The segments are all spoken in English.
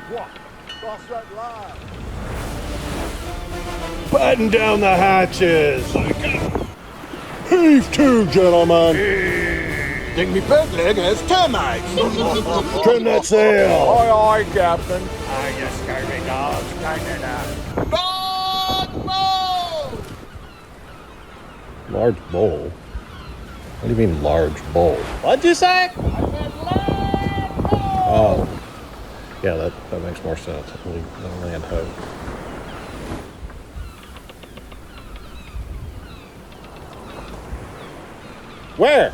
What? Cross that line. Batten down the hatches. Heave to, gentlemen. Think me peg leg has termites. Trim that sail. Aye, aye, Captain. Aye, you scurvy dogs, tighten it up. Large boat! Large bowl? What do you mean large bowl? What'd you say? Oh. Yeah, that makes more sense. Land hoe. Where?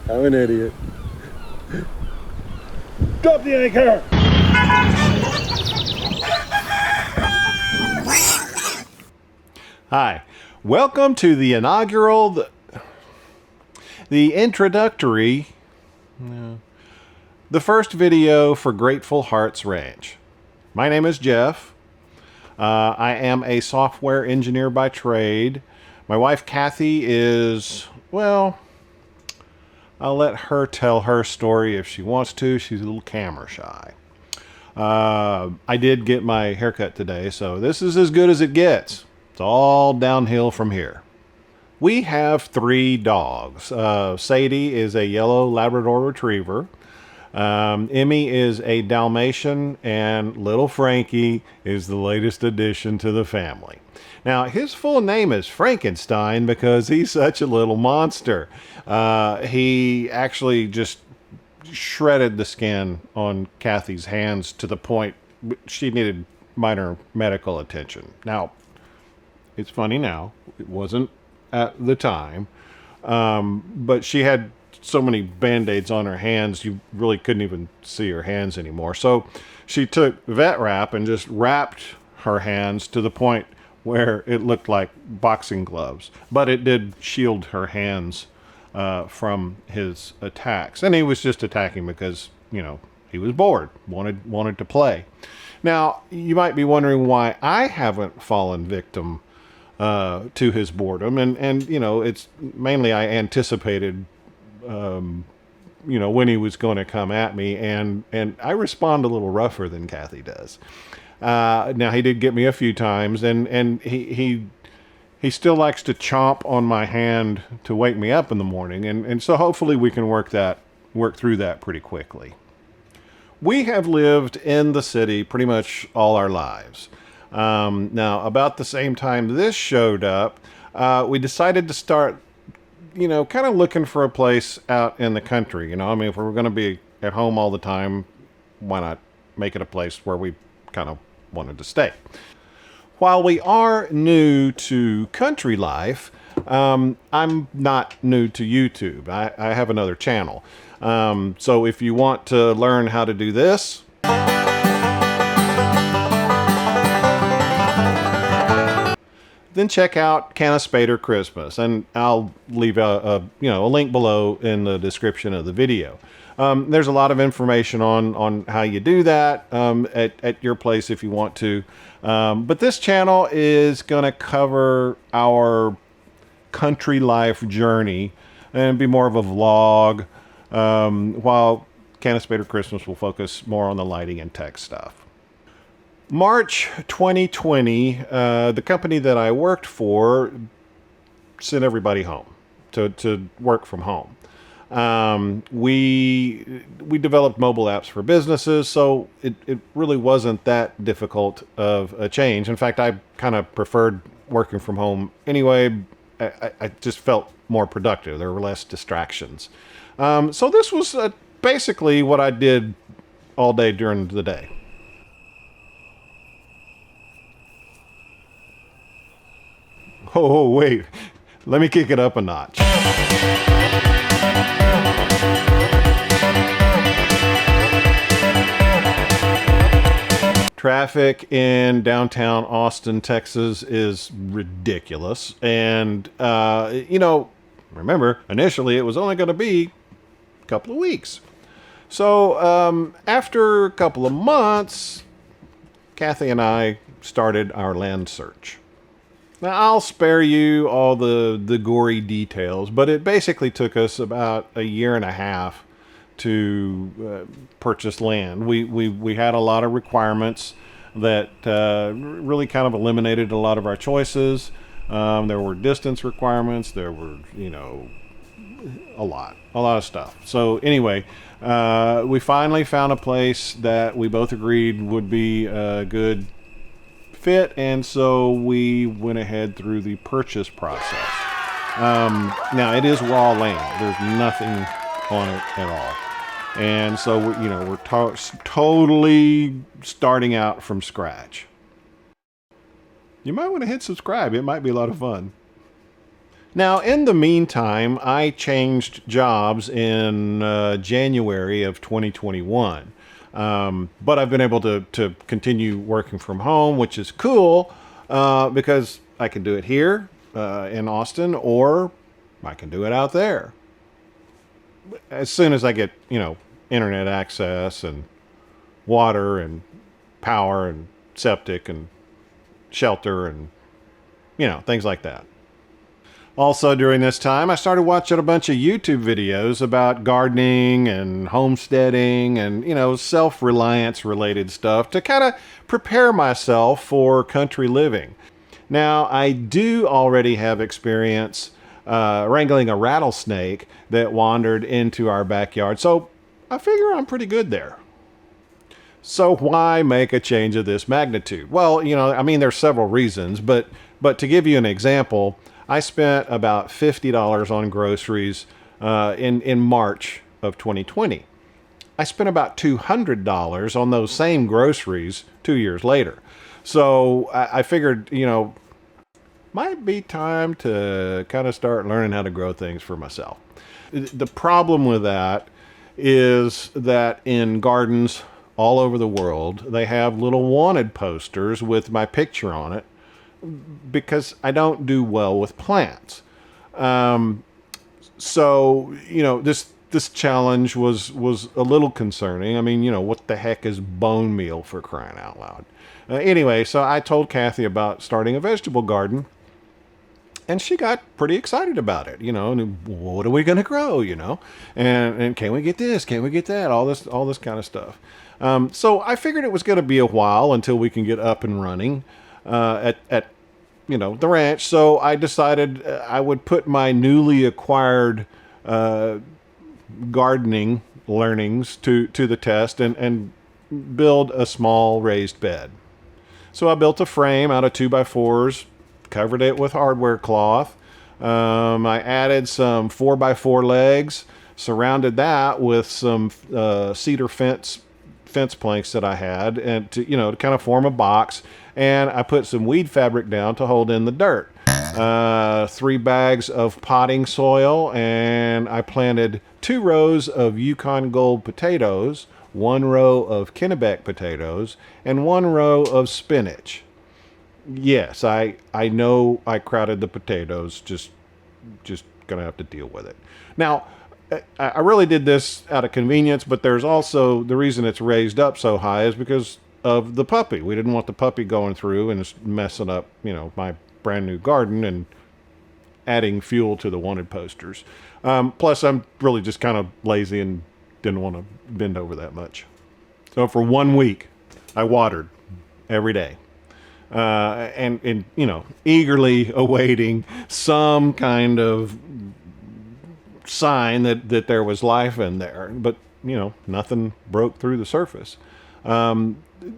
I'm an idiot. Drop the anchor! Hi, welcome to the inaugural, the introductory, the first video for Grateful Hearts Ranch. My name is Jeff. I am a software engineer by trade. My wife Kathy is, well, I'll let her tell her story if she wants to. She's a little camera shy. I did get my haircut today, so this is as good as it gets. It's all downhill from here. We have 3 dogs. Sadie is a yellow Labrador Retriever. Emmy is a Dalmatian, and little Frankie is the latest addition to the family. Now, his full name is Frankenstein because he's such a little monster. He actually just shredded the skin on Kathy's hands to the point she needed minor medical attention. Now, it's funny now. It wasn't at the time. But she had so many Band-Aids on her hands, you really couldn't even see her hands anymore. So she took vet wrap and just wrapped her hands to the point where it looked like boxing gloves. But it did shield her hands from his attacks. And he was just attacking because, you know, he was bored, wanted to play. Now, you might be wondering why I haven't fallen victim to his boredom. And you know, it's mainly I anticipated you know, when he was going to come at me, and I respond a little rougher than Kathy does. Now, he did get me a few times, and he still likes to chomp on my hand to wake me up in the morning, and so hopefully we can work through that pretty quickly. We have lived in the city pretty much all our lives. Now, about the same time this showed up, we decided to start, you know, kind of looking for a place out in the country. You know, I mean, if we're going to be at home all the time, why not make it a place where we kind of wanted to stay? While we are new to country life, I'm not new to YouTube. I have another channel. So if you want to learn how to do this, then check out Spader Christmas, and I'll leave a link below in the description of the video. There's a lot of information on how you do that at your place if you want to. But this channel is going to cover our country life journey and be more of a vlog, while Spader Christmas will focus more on the lighting and tech stuff. March 2020, the company that I worked for sent everybody home to work from home. We developed mobile apps for businesses, so it really wasn't that difficult of a change. In fact, I kind of preferred working from home anyway. I just felt more productive. There were less distractions. So this was basically what I did all day during the day. Oh, wait. Let me kick it up a notch. Traffic in downtown Austin, Texas is ridiculous. And, you know, remember, initially it was only going to be a couple of weeks. So after a couple of months, Kathy and I started our land search. Now, I'll spare you all the gory details, but it basically took us about a year and a half to purchase land. We had a lot of requirements that really kind of eliminated a lot of our choices. There were distance requirements. There were, a lot of stuff. So anyway, we finally found a place that we both agreed would be a good fit, and so we went ahead through the purchase process. Now it is raw land. There's nothing on it at all, and so we're totally starting out from scratch. You might want to hit subscribe. It might be a lot of fun. Now, in the meantime, I changed jobs in January of 2021. But I've been able to continue working from home, which is cool because I can do it here in Austin, or I can do it out there. As soon as I get, internet access and water and power and septic and shelter and, things like that. Also, during this time, I started watching a bunch of YouTube videos about gardening and homesteading and, self-reliance related stuff to kind of prepare myself for country living. Now, I do already have experience wrangling a rattlesnake that wandered into our backyard, so I figure I'm pretty good there. So why make a change of this magnitude? Well, there's several reasons, but to give you an example, I spent about $50 on groceries in March of 2020. I spent about $200 on those same groceries 2 years later. So I figured, might be time to kind of start learning how to grow things for myself. The problem with that is that in gardens all over the world, they have little wanted posters with my picture on it, because I don't do well with plants. So, this challenge was a little concerning. I mean, what the heck is bone meal, for crying out loud? Anyway, so I told Kathy about starting a vegetable garden, and she got pretty excited about it. And what are we going to grow, and can we get this? Can we get that? All this kind of stuff. So I figured it was going to be a while until we can get up and running at the ranch. So I decided I would put my newly acquired gardening learnings to the test and build a small raised bed. So I built a frame out of 2x4s, covered it with hardware cloth. I added some 4x4 legs, surrounded that with some cedar fence planks that I had, and to kind of form a box. And I put some weed fabric down to hold in the dirt. 3 bags of potting soil, and I planted 2 rows of Yukon Gold potatoes, 1 row of Kennebec potatoes, and 1 row of spinach. Yes, I know I crowded the potatoes. Just gonna have to deal with it. Now, I really did this out of convenience, but there's also the reason it's raised up so high is because of the puppy. We didn't want the puppy going through and messing up, my brand new garden and adding fuel to the wanted posters. Plus, I'm really just kind of lazy and didn't want to bend over that much. So for 1 week, I watered every day. And eagerly awaiting some kind of sign that there was life in there. But, nothing broke through the surface.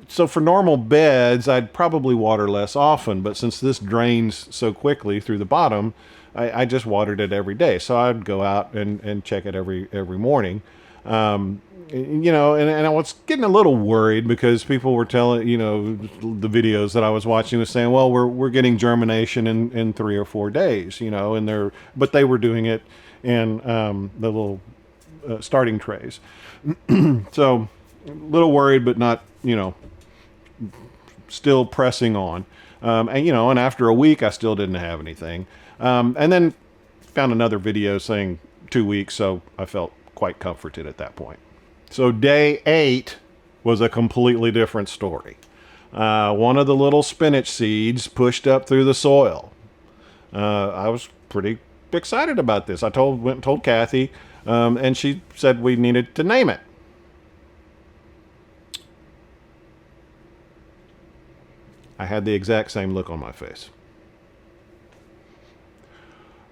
So for normal beds, I'd probably water less often, but since this drains so quickly through the bottom, I just watered it every day. So I'd go out and check it every morning. And I was getting a little worried because people were telling, the videos that I was watching was saying, well, we're getting germination in 3 or 4 days, but they were doing it in the little starting trays. So a little worried, but not, still pressing on. And after a week, I still didn't have anything. And then found another video saying 2 weeks. So I felt quite comforted at that point. So day 8 was a completely different story. one of the little spinach seeds pushed up through the soil. I was pretty excited about this. I went and told Kathy, and she said we needed to name it. I had the exact same look on my face.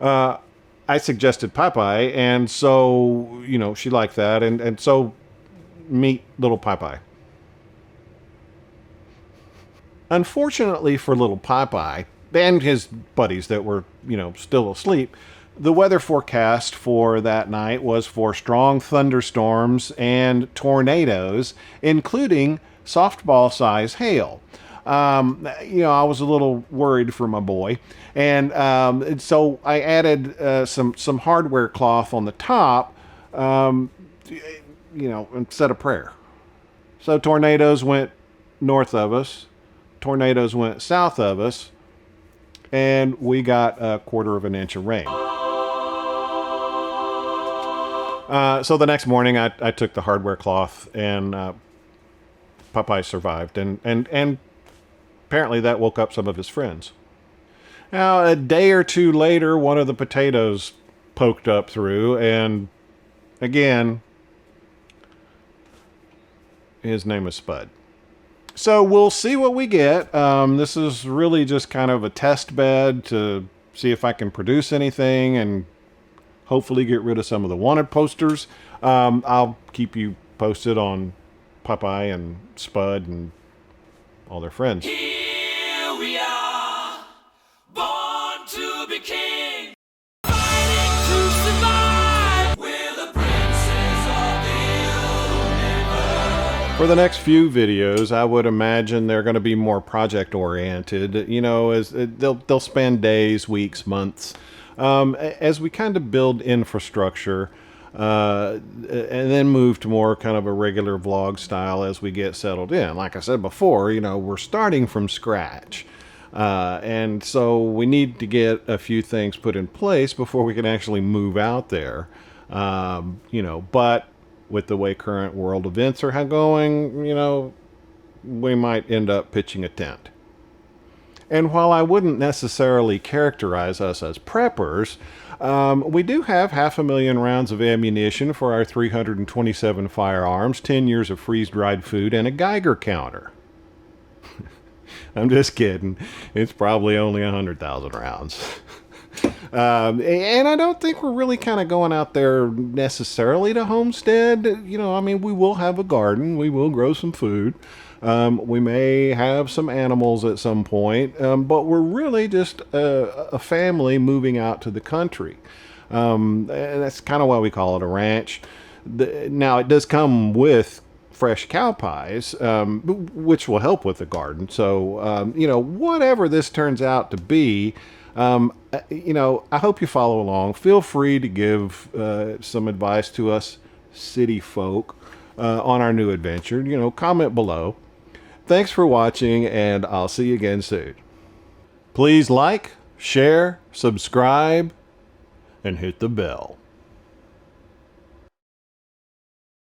I suggested Popeye, and so, she liked that, and so meet little Popeye. Unfortunately for little Popeye and his buddies that were, still asleep, the weather forecast for that night was for strong thunderstorms and tornadoes, including softball-size hail. I was a little worried for my boy, and so I added some hardware cloth on the top, instead of prayer. So tornadoes went north of us, tornadoes went south of us, and we got 1/4 of an inch of rain. So the next morning, I took the hardware cloth, and Popeye survived, and apparently that woke up some of his friends. Now, a day or two later, one of the potatoes poked up through, and again, his name is Spud. So we'll see what we get. This is really just kind of a test bed to see if I can produce anything and hopefully get rid of some of the wanted posters. I'll keep you posted on Popeye and Spud and all their friends. Here we are, born to be king, fighting to survive. We're the princes of the universe. For the next few videos, I would imagine they're going to be more project oriented. As they'll span days, weeks, months, as we kind of build infrastructure. And then move to more kind of a regular vlog style as we get settled in. Like I said before, we're starting from scratch. And so we need to get a few things put in place before we can actually move out there. But with the way current world events are going, we might end up pitching a tent. And while I wouldn't necessarily characterize us as preppers, we do have 500,000 rounds of ammunition for our 327 firearms, 10 years of freeze-dried food, and a Geiger counter. I'm just kidding. It's probably only 100,000 rounds. And I don't think we're really kind of going out there necessarily to homestead. We will have a garden. We will grow some food. We may have some animals at some point, but we're really just a family moving out to the country. And that's kind of why we call it a ranch. Now, it does come with fresh cow pies, which will help with the garden. So, whatever this turns out to be, I hope you follow along. Feel free to give some advice to us city folk on our new adventure. Comment below. Thanks for watching, and I'll see you again soon. Please like, share, subscribe, and hit the bell.